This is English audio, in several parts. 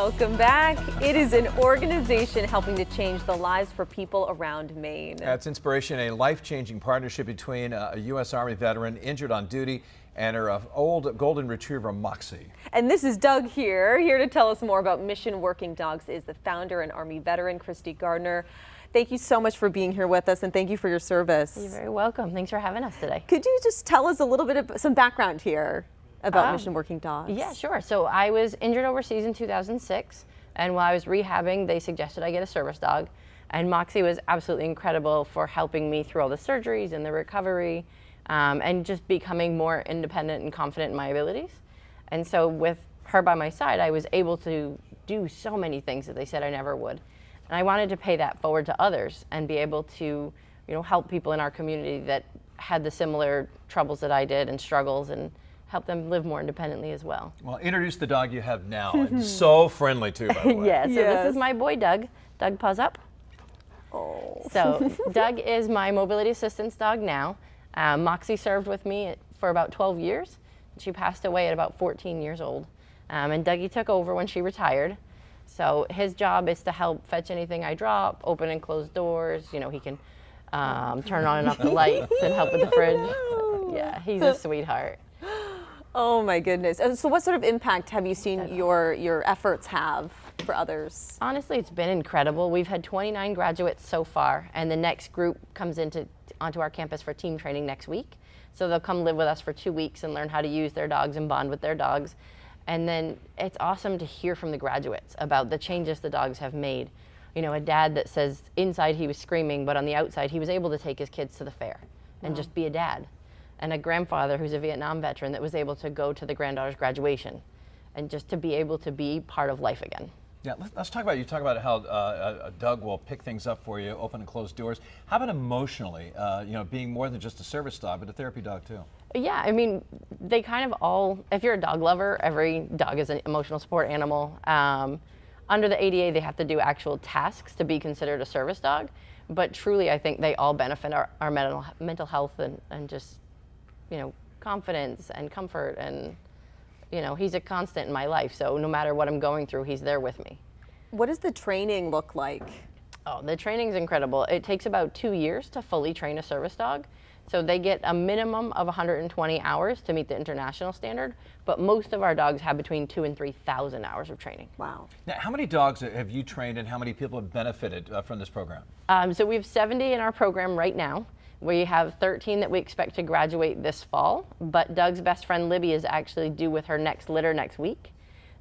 Welcome back. It is an organization helping to change the lives for people around Maine. That's Inspiration, a life-changing partnership between a U.S. Army veteran injured on duty and her old golden retriever, Moxie. And this is Doug here to tell us more about Mission Working Dogs is the founder and Army veteran, Christy Gardner. Thank you so much for being here with us, and thank you for your service. You're very welcome. Thanks for having us today. Could you just tell us a little bit of some background here about Mission Working Dogs? Yeah, sure. So I was injured overseas in 2006, and while I was rehabbing, they suggested I get a service dog. And Moxie was absolutely incredible for helping me through all the surgeries and the recovery, and just becoming more independent and confident in my abilities. And so with her by my side, I was able to do so many things that they said I never would. And I wanted to pay that forward to others and be able to, help people in our community that had the similar troubles that I did and struggles, and help them live more independently as well. Well, introduce the dog you have now. And so friendly too, by the way. Yeah, so This is my boy Doug. Doug, paws up. Oh. So Doug is my mobility assistance dog now. Moxie served with me for about 12 years. She passed away at about 14 years old. And Dougie took over when she retired. So his job is to help fetch anything I drop, open and close doors. He can turn on and off the lights and help with the fridge. So, yeah, he's a sweetheart. Oh my goodness. And so what sort of impact have you seen your efforts have for others? Honestly, it's been incredible. We've had 29 graduates so far, and the next group comes onto our campus for team training next week. So they'll come live with us for 2 weeks and learn how to use their dogs and bond with their dogs. And then it's awesome to hear from the graduates about the changes the dogs have made. A dad that says inside he was screaming, but on the outside he was able to take his kids to the fair and just be a dad. And a grandfather who's a Vietnam veteran that was able to go to the granddaughter's graduation and just to be able to be part of life again. Yeah, let's talk about, you talk about how Doug will pick things up for you, open and close doors. How about emotionally, being more than just a service dog, but a therapy dog too? Yeah, I mean, they kind of all, if you're a dog lover, every dog is an emotional support animal. Under the ADA, they have to do actual tasks to be considered a service dog, but truly I think they all benefit our mental health and just, confidence and comfort, and he's a constant in my life, so no matter what I'm going through, he's there with me. What does the training look like? Oh, the training's incredible. It takes about 2 years to fully train a service dog. So they get a minimum of 120 hours to meet the international standard, but most of our dogs have between 2,000 and 3,000 hours of training. Wow. Now, how many dogs have you trained, and how many people have benefited from this program? So we have 70 in our program right now. We have 13 that we expect to graduate this fall, but Doug's best friend Libby is actually due with her next litter next week.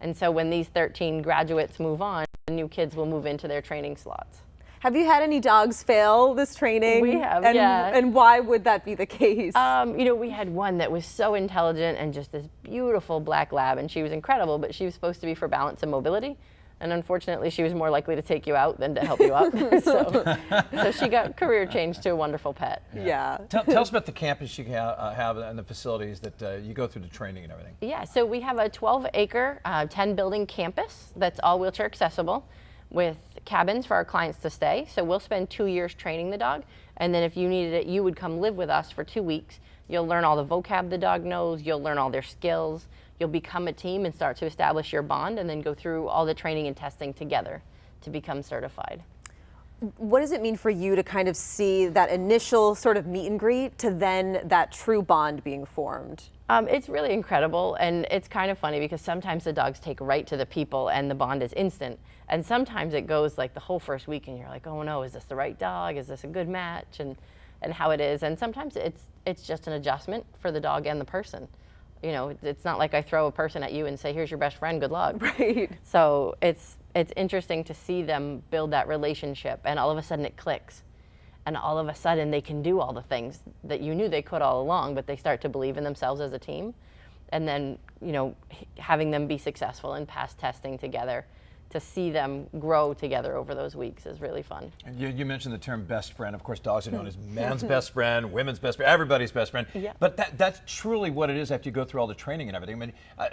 And so when these 13 graduates move on, the new kids will move into their training slots. Have you had any dogs fail this training? We have, yeah. And why would that be the case? We had one that was so intelligent and just this beautiful black lab, and she was incredible, but she was supposed to be for balance and mobility. And unfortunately, she was more likely to take you out than to help you up. so she got career changed to a wonderful pet. Yeah. Tell us about the campus you have and the facilities that you go through the training and everything. Yeah, so we have a 12-acre, 10-building campus that's all wheelchair accessible, with cabins for our clients to stay. So we'll spend 2 years training the dog, and then if you needed it, you would come live with us for 2 weeks. You'll learn all the vocab the dog knows, you'll learn all their skills, you'll become a team and start to establish your bond, and then go through all the training and testing together to become certified. What does it mean for you to kind of see that initial sort of meet and greet to then that true bond being formed? It's really incredible, and it's kind of funny because sometimes the dogs take right to the people and the bond is instant. And sometimes it goes like the whole first week and you're like, oh no, is this the right dog? Is this a good match? And how it is. And sometimes it's just an adjustment for the dog and the person. It's not like I throw a person at you and say, here's your best friend, good luck. Right. So it's interesting to see them build that relationship, and all of a sudden it clicks. And all of a sudden they can do all the things that you knew they could all along, but they start to believe in themselves as a team. And then, having them be successful and pass testing together, to see them grow together over those weeks is really fun. And you mentioned the term best friend. Of course, dogs are known as man's best friend, women's best friend, everybody's best friend. Yeah. But that's truly what it is after you go through all the training and everything. I mean,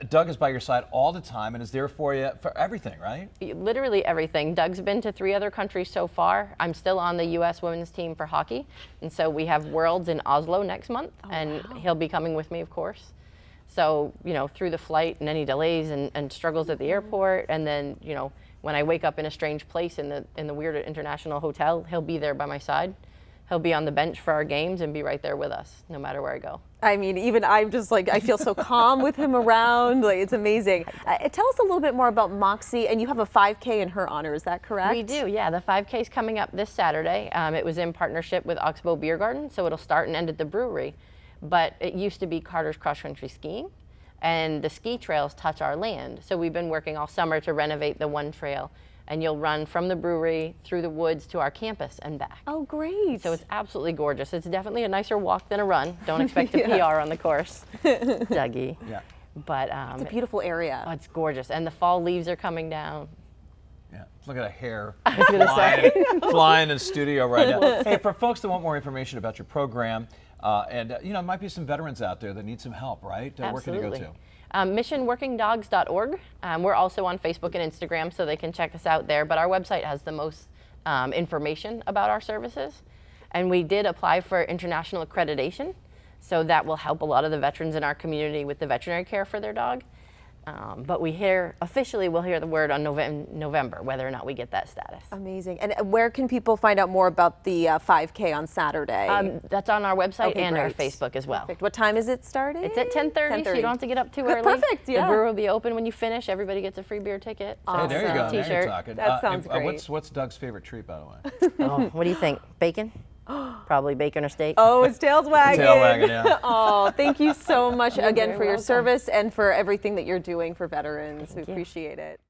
Doug is by your side all the time and is there for you for everything, right? Literally everything. Doug's been to 3 other countries so far. I'm still on the U.S. women's team for hockey. And so we have Worlds in Oslo next month, and he'll be coming with me, of course. So, through the flight and any delays and struggles at the airport, and then, when I wake up in a strange place in the weird international hotel, he'll be there by my side. He'll be on the bench for our games and be right there with us, no matter where I go. I mean, even I'm just like, I feel so calm with him around. Like, it's amazing. Tell us a little bit more about Moxie, and you have a 5K in her honor, is that correct? We do, yeah. The 5K is coming up this Saturday. It was in partnership with Oxbow Beer Garden, so it'll start and end at the brewery. But it used to be Carter's Cross Country Skiing, and the ski trails touch our land. So we've been working all summer to renovate the one trail, and you'll run from the brewery through the woods to our campus and back. Oh, great. So it's absolutely gorgeous. It's definitely a nicer walk than a run. Don't expect a PR on the course, Dougie. Yeah. But it's a beautiful area. oh, it's gorgeous. And the fall leaves are coming down. Yeah, look at a hair I was gonna say. flying in studio right now. Hey, for folks that want more information about your program, and there might be some veterans out there that need some help, right? Where can you go to? Missionworkingdogs.org. We're also on Facebook and Instagram, so they can check us out there. But our website has the most information about our services. And we did apply for international accreditation, so that will help a lot of the veterans in our community with the veterinary care for their dog. But we'll hear the word on November, whether or not we get that status. Amazing. And where can people find out more about the 5K on Saturday? That's on our website Okay, and our great. Facebook as well. Perfect. What time is it starting? It's at 10:30, so you don't have to get up too Good, early. perfect, yeah. The brewer will be open when you finish. Everybody gets a free beer ticket. So Hey, there you go. Now you're T-shirt. talking. That sounds and, great. What's Doug's favorite treat, by the way? Oh, what do you think? Bacon? Probably bacon or steak. Oh, it's tails wagging. Tail wagging, yeah. Oh, thank you so much again very for your welcome. service and for everything that you're doing for veterans. We you. appreciate it.